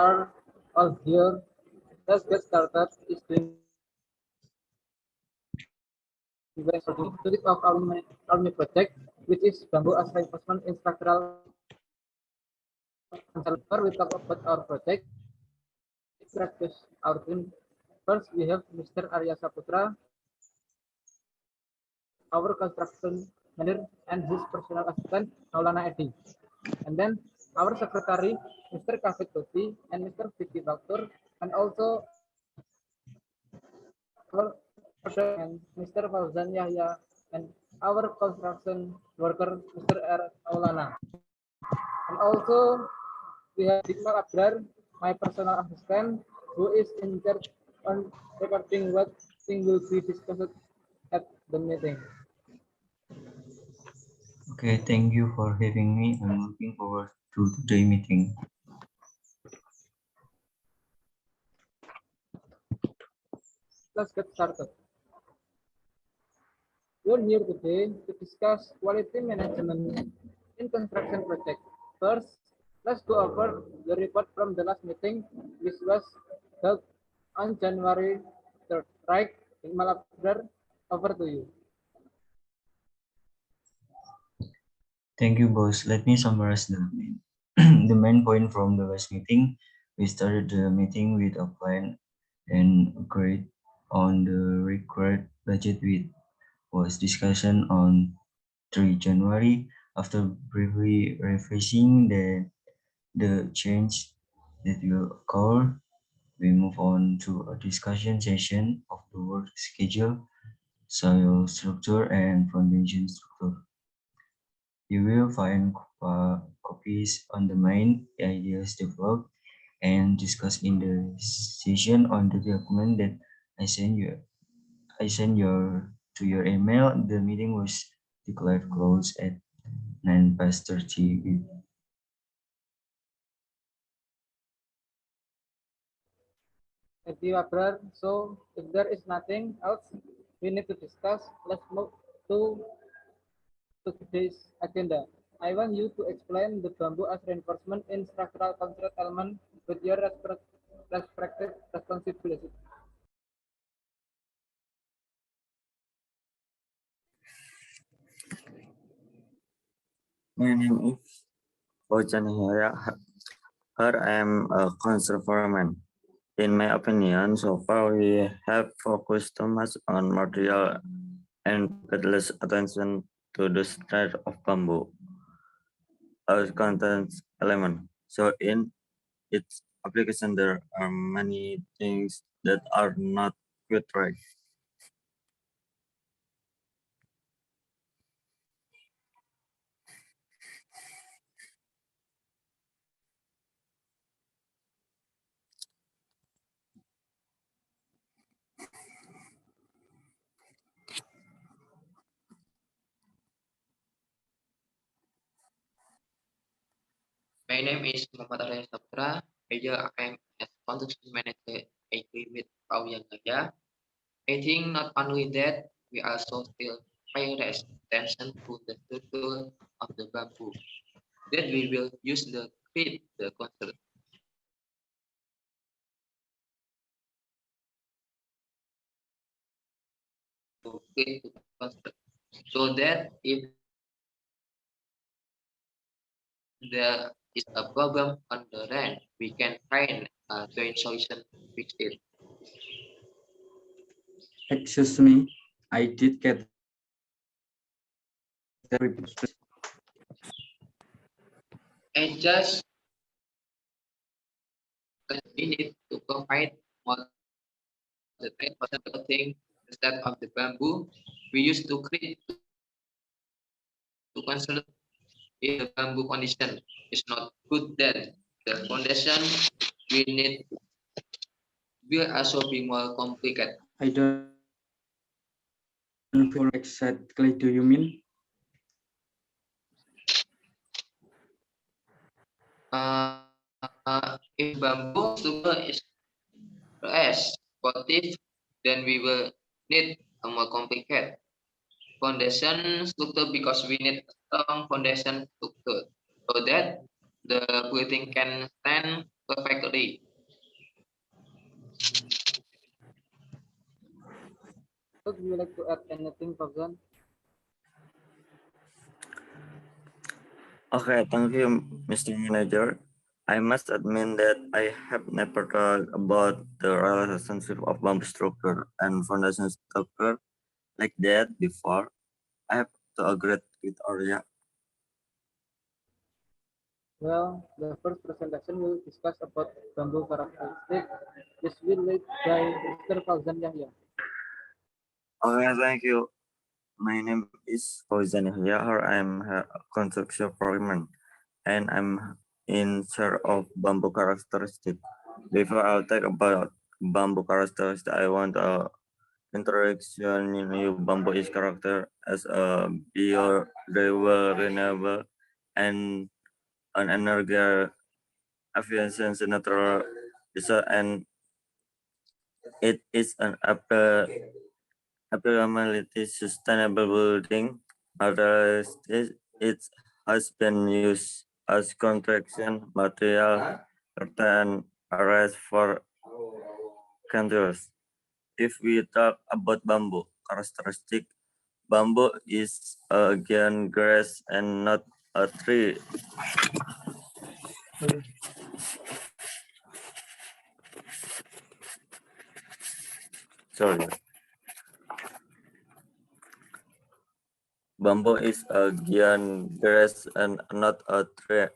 are all here. Let's get started. It's doing very exciting. Topic of our new project, which is bamboo as reinforcement in structural concept. Before we talk about our project, practice our team. First, we have Mr. Arya Saputra, our construction manager, and his personal assistant, Maulana Edi. And then our secretary, Mr. Kafit Tosi, and Mr. Vicky Baktur, and also our and Mr. Fauzan Yahya, and our construction worker, Mr. R. Maulana. And also we have Dikmal Abrar, my personal assistant, who is in charge on recording what thing will be discussed at the meeting. Okay, thank you for having me. I'm looking forward to today's meeting. Let's get started. We're here today to discuss quality management in construction project. First, let's go over the report from the last meeting, which was held on January 3rd. Right, Iqbal Abrar, over to you. Thank you, boss. Let me summarize the main point from the last meeting. We started the meeting with a plan and agreed on the required budget with was discussion on 3 January. After briefly refreshing the change that will occur, we move on to a discussion session of the work schedule, soil structure, and foundation structure. You will find copies on the main ideas developed and discussed in the session on the document that I sent you. I sent to your email. The meeting was declared closed at 9:30. Thank you, Abrar. So, if there is nothing else we need to discuss, let's move to today's agenda. I want you to explain the bamboo as reinforcement in structural concrete element with your respective responsibility. My name is Fauzan Yahya. Here I am a conservatorman. In my opinion, so far we have focused too much on material and paid less attention to the strength of bamboo as content element. So in its application, there are many things that are not quite right. My name is Muhammad Arya Saputra. Major I am as construction manager. I agree with Frau Yahya. I think not only that, we also still pay attention to the structure of the bamboo that we will use to create the construct. So that if there is a problem on the land, we can find a joint solution to fix it. Excuse me, I did get the report. And just we need to provide more the 10% of thing instead of the bamboo we used to create to construct in the bamboo condition is not good then the foundation we need will also be more complicated. I don't feel exactly do you mean? If bamboo structure is less supportive, then we will need a more complicated foundation structure because we need a strong foundation structure so that the building can stand faculty. Would you like to add anything, Fauzan? Okay, thank you, Mr. Manager. I must admit that I have never thought about the relationship of bamboo structure and foundation structure like that before. I have to agree with Arya. Well, the first presentation will discuss about bamboo characteristic. This will lead by Mr. Fauzan Yahya. Okay, thank you. My name is Fauzan Yahya. I am a construction foreman, and I'm in charge of bamboo characteristic. Before I talk about bamboo characteristic, I want to introduction new bamboo is character as a biodegradable, renewable, and an energy efficient natural resource, and it is an abnormality sustainable building materials. It has been used as construction material and arrest for countries. If we talk about bamboo characteristic, bamboo is again grass and not a tree. Sorry. Bamboo is again grass and not a tree.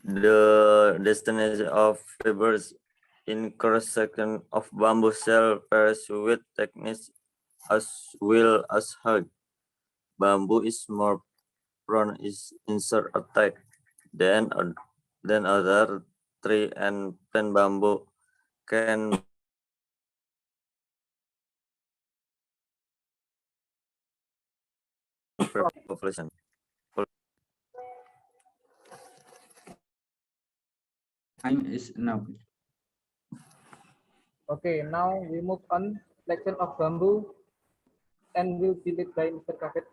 The destination of fibers in cross-section of bamboo cell pairs with techniques as well as hug. Bamboo is more prone is insect attack than other tree and plant. Bamboo can population. Time is now. Okay, now we move on selection of bamboo and will be led by Mr. Kafet.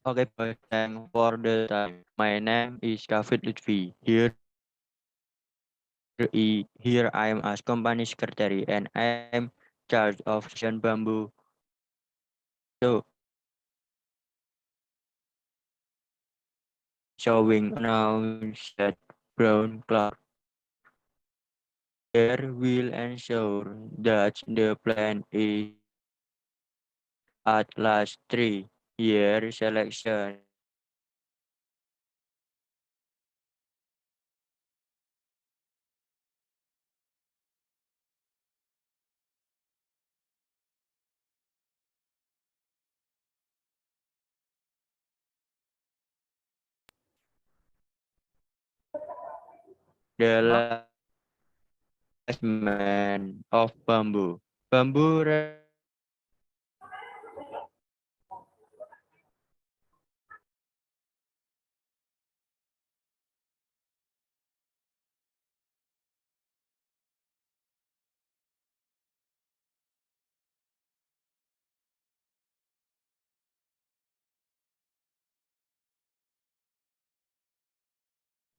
Okay, boys, thanks for the time. My name is Kafid Lutfi. Here I am as company secretary and I am charge of section bamboo. So showing announced that brown cloud there will ensure that the plant is at last 3 year selection. The last man of bamboo. Bamboo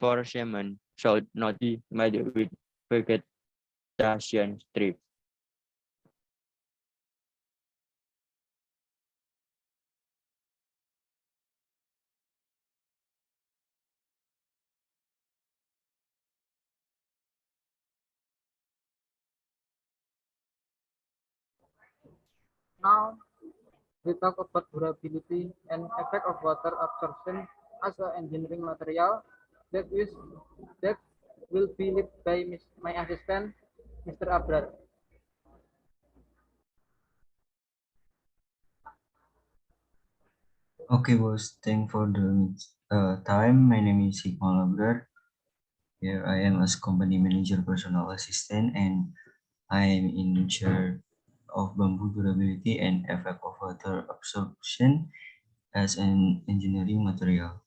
for semen should not be made with vegetation strip. Now we talk about durability and effect of water absorption as an engineering material that will be led by my assistant, Mr. Abrar. Okay, boss. Thank for the time. My name is Hikmal Abrar. Here I am as company manager personal assistant and I am in charge of bamboo durability and effect of water absorption as an engineering material.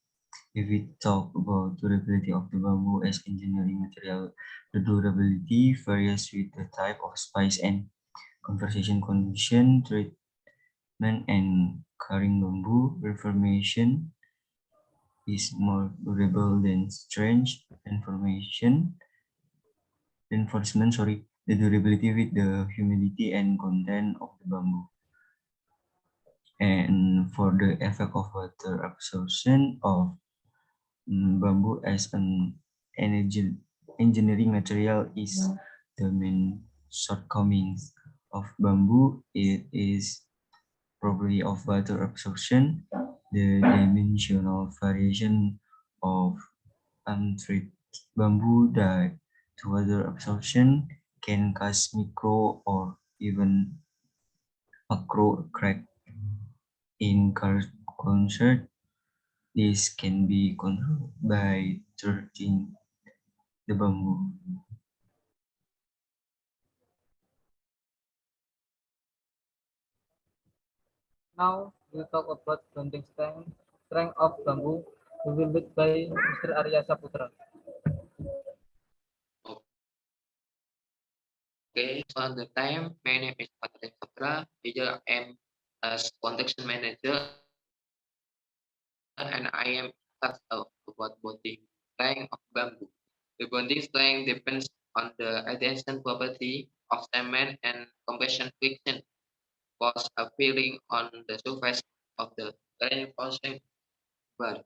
If we talk about durability of the bamboo as engineering material, the durability varies with the type of spice and conservation condition, treatment and curing bamboo, reformation, is more durable than strange reinforcement, the durability with the humidity and content of the bamboo. And for the effect of water absorption of bamboo as an engineering material is the main shortcomings of bamboo. It is property of water absorption, the dimensional variation of untreated bamboo dye to water absorption can cause micro or even macro crack in concert. This can be controlled by treating the bamboo. Now we'll talk about bonding strength of bamboo. We will lead by Mr. Arya Saputra. Okay, so on the time, my name is Patrick Putra. Here I am as construction manager, and I am tasked about bonding strength of bamboo. The bonding strength depends on the adhesion property of cement and compression friction force appearing on the surface of the reinforcing bar.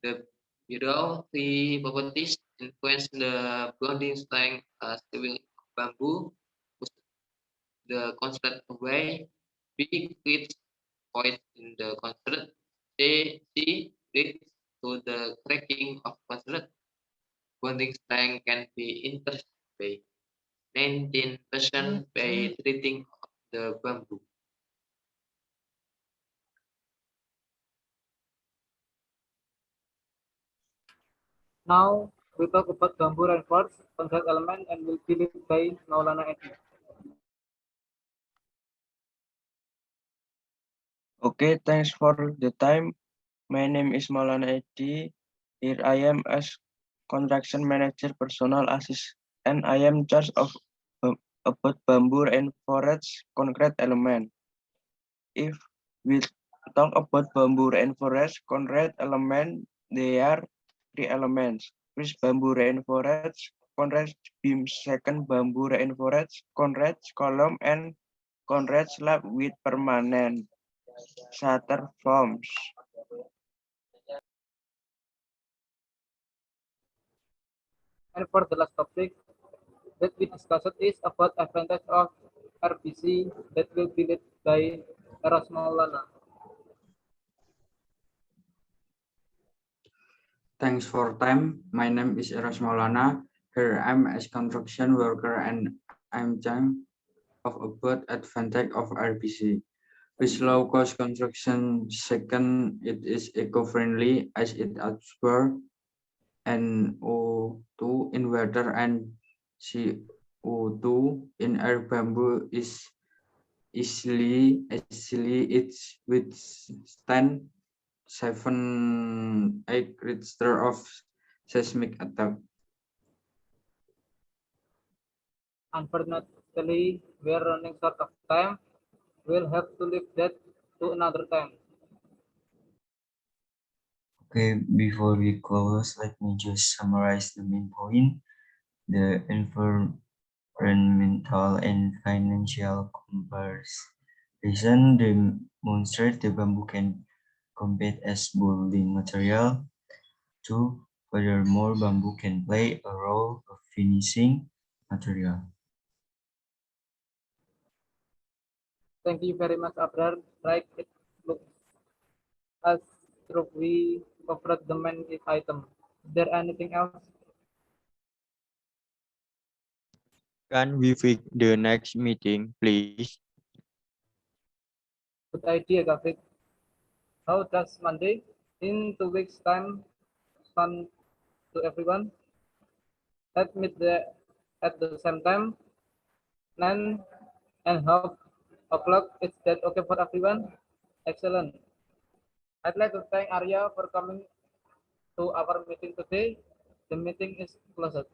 The below three properties influence the bonding strength stability of bamboo. The construct away, B creates void in the construct, C leads to the cracking of construct. Bonding strength can be increased by 19% by treating of the bamboo. Now we talk about bamboo reinforced concrete element and will be led by Maulana Edi. Okay, thanks for the time. My name is Maulana Edi. Here I am as construction manager personal assist and I am charge of about bamboo and forest concrete element. If we talk about bamboo and forest concrete element, they are three elements. First, bamboo reinforced concrete beam. Second, bamboo reinforced concrete column and concrete slab with permanent shutter forms. And for the last topic that we discussed is about advantage of RBC that will be led by Eros Maulana. Thanks for time. My name is Eros Maulana. Here I'm as construction worker and I'm trying of about advantage of RBC. With low cost construction, second, it is eco-friendly as it absorbs NO2 in water and CO2 in air. Bamboo is easily it's withstand 7-8 Richter of seismic attack. Unfortunately, we are running short of time. We'll have to leave that to another time. Okay, before we close, let me just summarize the main point. The environmental and financial comparison demonstrate the bamboo can compete as building material. 2. Furthermore, bamboo can play a role of finishing material. Thank you very much, Abrar. Right, it looks as if we covered the main item. Is there anything else? Can we fix the next meeting, please? Good idea, Gavik. How does Monday in 2 weeks' time sound to everyone? Let's meet at the same time, 9:30. Is that okay for everyone? Excellent. I'd like to thank Arya for coming to our meeting today. The meeting is closed.